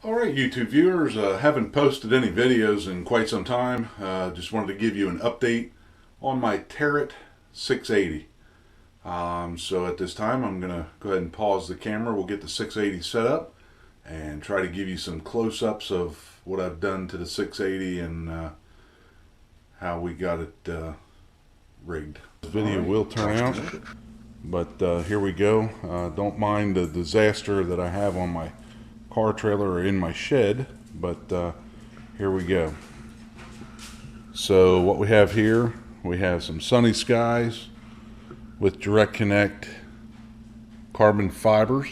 Alright, YouTube viewers, haven't posted any videos in quite some time. Just wanted to give you an update on my Taro 680. So at this time I'm going to go ahead and pause the camera. We'll get the 680 set up and try to give you some close-ups of what I've done to the 680 and how we got it rigged. The video will turn out, but here we go. Don't mind the disaster that I have on my car trailer or in my shed, but here we go. So what we have here, we have some sunny skies with direct connect carbon fibers.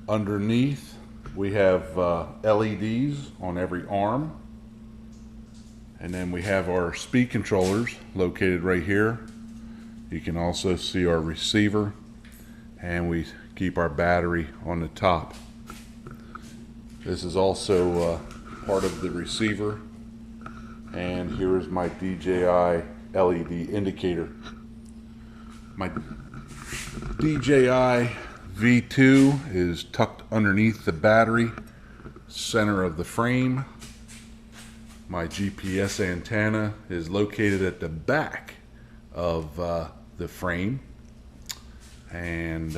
Underneath we have LEDs on every arm, and then we have our speed controllers located right here. You can also see our receiver, and we keep our battery on the top. This is also part of the receiver, and here is my DJI LED indicator. My DJI V2 is tucked underneath the battery, center of the frame. My GPS antenna is located at the back of the frame, and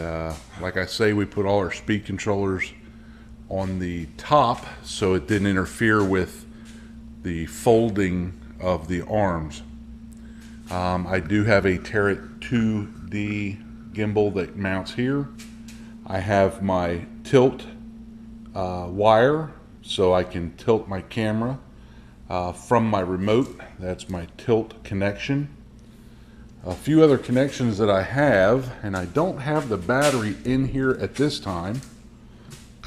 like I say, we put all our speed controllers on the top so it didn't interfere with the folding of the arms. I do have a Taro 2D gimbal that mounts here. I have my tilt wire so I can tilt my camera from my remote. That's my tilt connection. A few other connections that I have, and I don't have the battery in here at this time,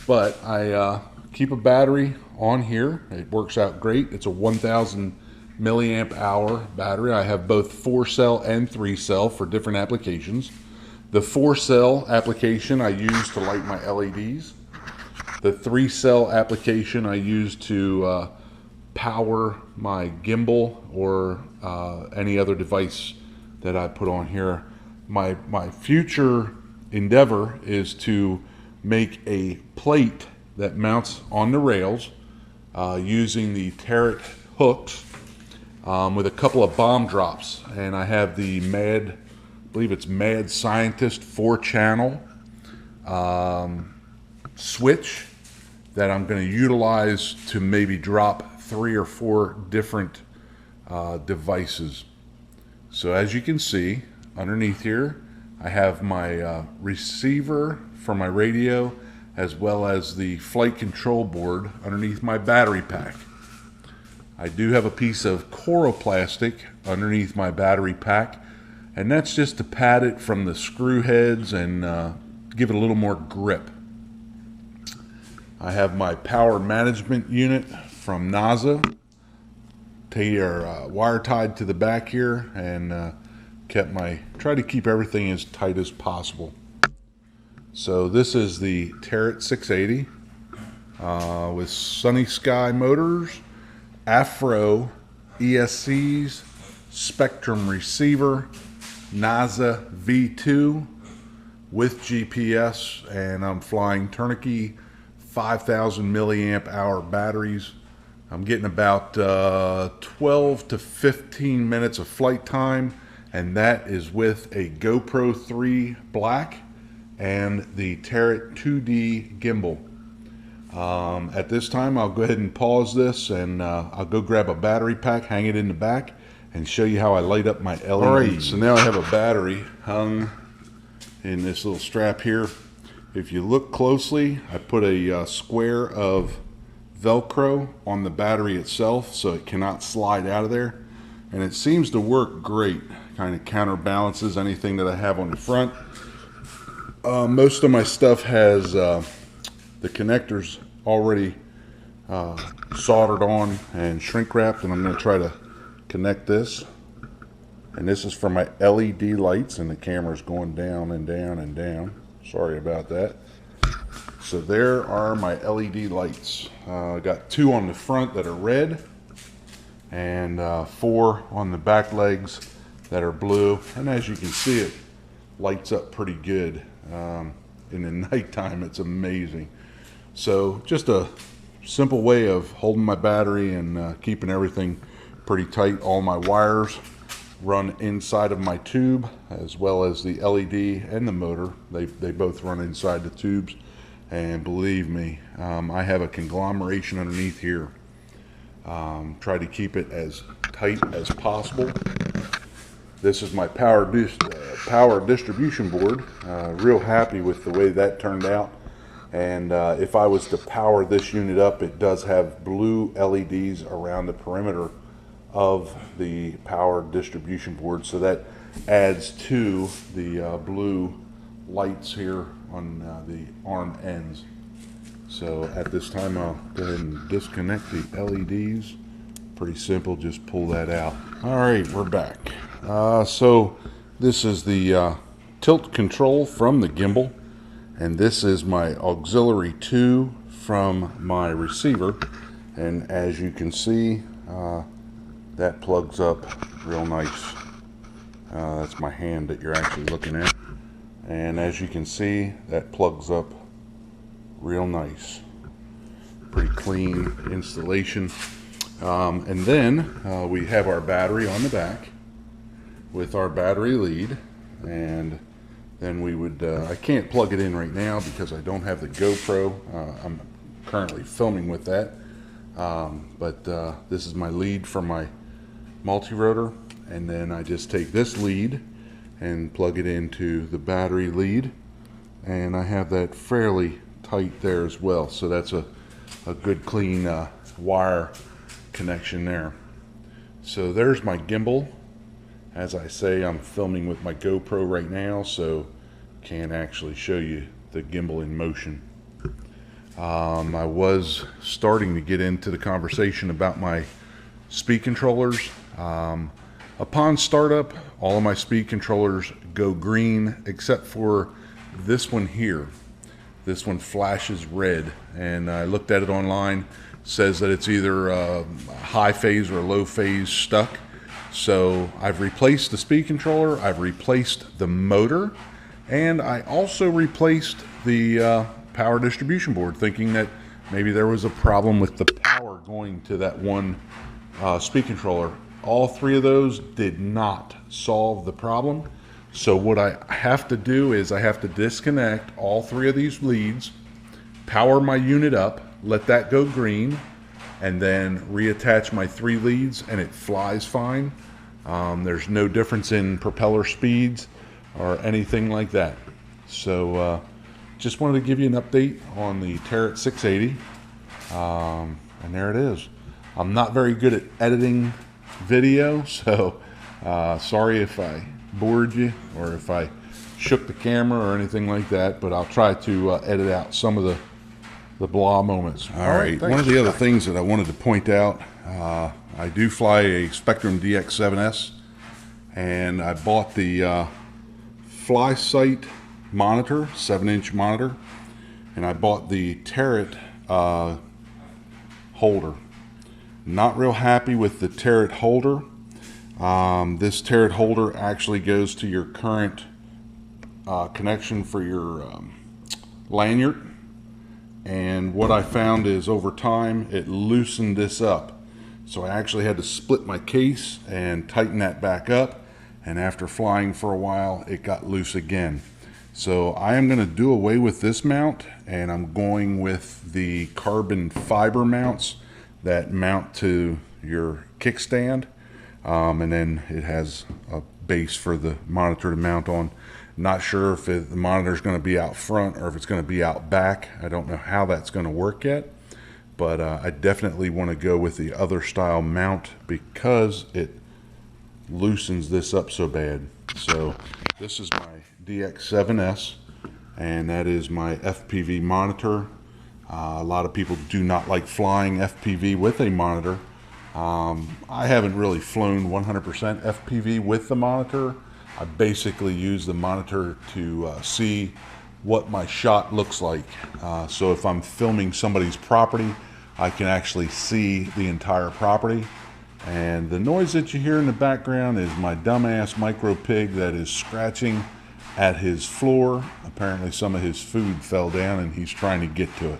but I keep a battery on here. It works out great. It's a 1000 milliamp hour battery. I have both 4-cell and 3-cell for different applications. The 4-cell application I use to light my LEDs. The 3-cell application I use to power my gimbal or any other device that I put on here. My future endeavor is to make a plate that mounts on the rails using the Taro hooks with a couple of bomb drops, and I have the I believe it's Mad Scientist 4-channel switch that I'm going to utilize to maybe drop 3 or 4 different devices. So as you can see underneath here, I have my receiver for my radio, as well as the flight control board underneath my battery pack. I do have a piece of Coroplastic underneath my battery pack, and that's just to pad it from the screw heads and give it a little more grip. I have my power management unit from NASA. They are wire tied to the back here, and try to keep everything as tight as possible. So this is the Taro 680 with Sunny Sky motors, Afro ESCs, Spectrum receiver, NASA V2 with GPS, and I'm flying turnkey 5000 milliamp hour batteries. I'm getting about 12 to 15 minutes of flight time, and that is with a GoPro 3 Black and the Taro 2D gimbal. At this time I'll go ahead and pause this, and I'll go grab a battery pack, hang it in the back, and show you how I light up my LEDs. Alright, so now I have a battery hung in this little strap here. If you look closely, I put a square of Velcro on the battery itself so it cannot slide out of there, and it seems to work great. Kind of counterbalances anything that I have on the front. Most of my stuff has the connectors already soldered on and shrink wrapped, and I'm going to try to connect this. And this is for my LED lights, and the camera's going down and down and down. Sorry about that. So there are my LED lights. I got 2 on the front that are red, and 4 on the back legs that are blue. And as you can see, it lights up pretty good. In the nighttime, it's amazing. So just a simple way of holding my battery and keeping everything pretty tight. All my wires run inside of my tube, as well as the LED and the motor. They both run inside the tubes. And believe me, I have a conglomeration underneath here. Try to keep it as tight as possible. This is my power distribution board. Real happy with the way that turned out. And if I was to power this unit up, it does have blue LEDs around the perimeter of the power distribution board, so that adds to the blue lights here on the arm ends. So at this time, I'll go ahead and disconnect the LEDs. Pretty simple, just pull that out. All right, we're back. So this is the tilt control from the gimbal, and this is my auxiliary 2 from my receiver. And as you can see, that plugs up real nice. That's my hand that you're actually looking at. And as you can see, that plugs up real nice. Pretty clean installation. And then we have our battery on the back with our battery lead. And then we would, I can't plug it in right now because I don't have the GoPro. I'm currently filming with that. But this is my lead for my multi-rotor, and then I just take this lead and plug it into the battery lead, and I have that fairly tight there as well. So that's a good clean wire connection there. So there's my gimbal. As I say, I'm filming with my GoPro right now, so can't actually show you the gimbal in motion. I was starting to get into the conversation about my speed controllers. Upon startup, all of my speed controllers go green except for this one here. This one flashes red, and I looked at it online. It says that it's either high phase or low phase stuck. So I've replaced the speed controller, I've replaced the motor, and I also replaced the power distribution board, thinking that maybe there was a problem with the power going to that one speed controller. All three of those did not solve the problem. So what I have to do is I have to disconnect all three of these leads, power my unit up, let that go green, and then reattach my 3 leads, and it flies fine. There's no difference in propeller speeds or anything like that. So just wanted to give you an update on the Taro 680, and there it is. I'm not very good at editing video, so sorry if I bored you or if I shook the camera or anything like that, but I'll try to edit out some of the blah moments. All right, one of the other things that I wanted to point out, I do fly a Spectrum DX7S, and I bought the Fly Sight monitor, 7-inch monitor, and I bought the Taro holder. Not real happy with the Taro holder. This Taro holder actually goes to your current connection for your lanyard, and what I found is over time it loosened this up. So I actually had to split my case and tighten that back up, and after flying for a while it got loose again. So I am going to do away with this mount, and I'm going with the carbon fiber mounts that mount to your kickstand, and then it has a base for the monitor to mount on. Not sure if the monitor is going to be out front or if it's going to be out back. I don't know how that's going to work yet, but I definitely want to go with the other style mount because it loosens this up so bad. So this is my DX7S, and that is my FPV monitor. A lot of people do not like flying FPV with a monitor. I haven't really flown 100% FPV with the monitor. I basically use the monitor to see what my shot looks like. So if I'm filming somebody's property, I can actually see the entire property. And the noise that you hear in the background is my dumbass micro pig that is scratching at his floor. Apparently some of his food fell down and he's trying to get to it.